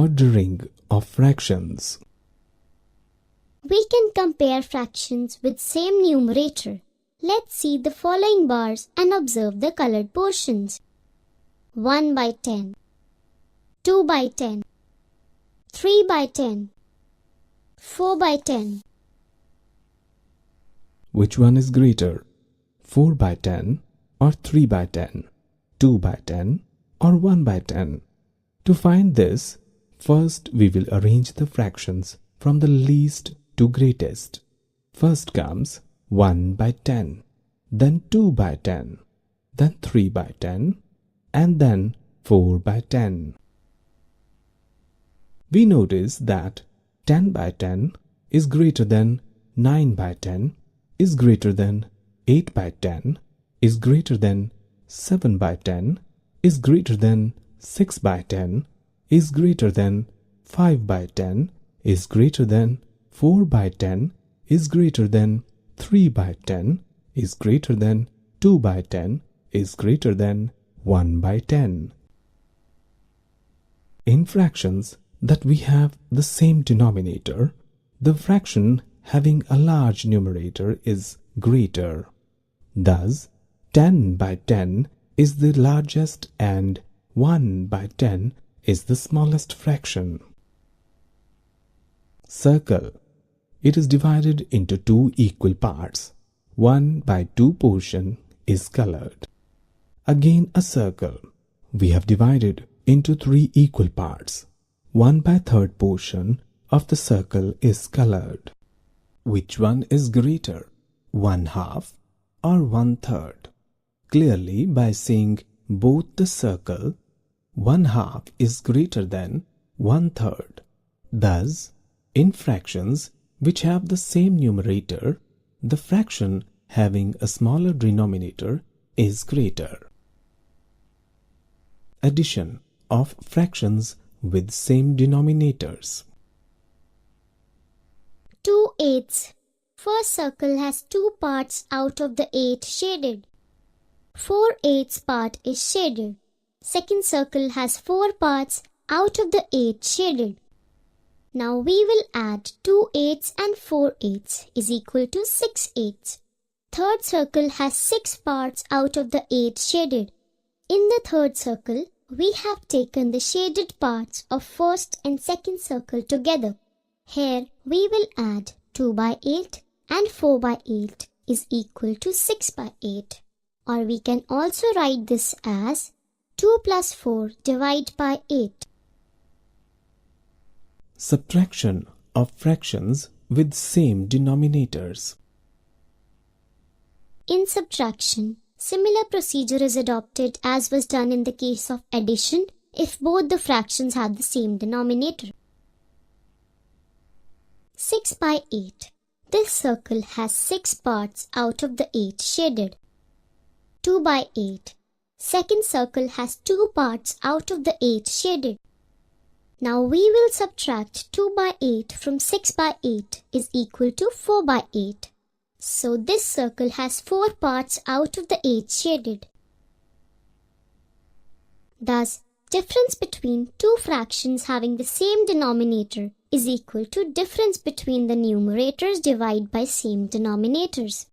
Ordering of fractions. We can compare fractions with same numerator. Let's see the following bars and observe the colored portions. 1 by 10, 2 by 10, 3 by 10, 4 by 10. Which one is greater, 4 by 10 or 3 by 10, 2 by 10 or 1 by 10? To find this, first we will arrange the fractions from the least to greatest. First comes 1 by 10, then 2 by 10, then 3 by 10, and then 4 by 10. We notice that 10 by 10 is greater than 9 by 10, is greater than 8 by 10, is greater than 7 by 10, is greater than 6 by 10, is greater than 5 by 10, is greater than 4 by 10, is greater than 3 by 10, is greater than 2 by 10, is greater than 1 by 10. In fractions that we have the same denominator, the fraction having a large numerator is greater. Thus, 10 by 10 is the largest and 1 by 10 is the smallest fraction. Circle. It is divided into two equal parts. 1 by 2 portion is colored. Again a circle. We have divided into 3 equal parts. 1 by 3rd portion of the circle is colored. Which one is greater, 1/2 or 1/3? Clearly, by seeing both the circle, 1/2 is greater than 1/3. Thus, in fractions which have the same numerator, the fraction having a smaller denominator is greater. Addition of fractions with same denominators. 2/8. First circle has 2 parts out of the 8 shaded. 4/8 part is shaded. Second circle has 4 parts out of the 8 shaded. Now we will add 2/8 and 4/8 is equal to 6/8. Third circle has 6 parts out of the 8 shaded. In the third circle, we have taken the shaded parts of first and second circle together. Here we will add 2 by 8 and 4 by 8 is equal to 6 by 8. Or we can also write this as 2 plus 4 divided by 8. Subtraction of fractions with same denominators. In subtraction, similar procedure is adopted as was done in the case of addition if both the fractions had the same denominator. 6 by 8. This circle has 6 parts out of the 8 shaded. 2 by 8. Second circle has 2 parts out of the 8 shaded. Now we will subtract 2 by 8 from 6 by 8 is equal to 4 by 8. So this circle has 4 parts out of the 8 shaded. Thus, difference between two fractions having the same denominator is equal to difference between the numerators divided by same denominators.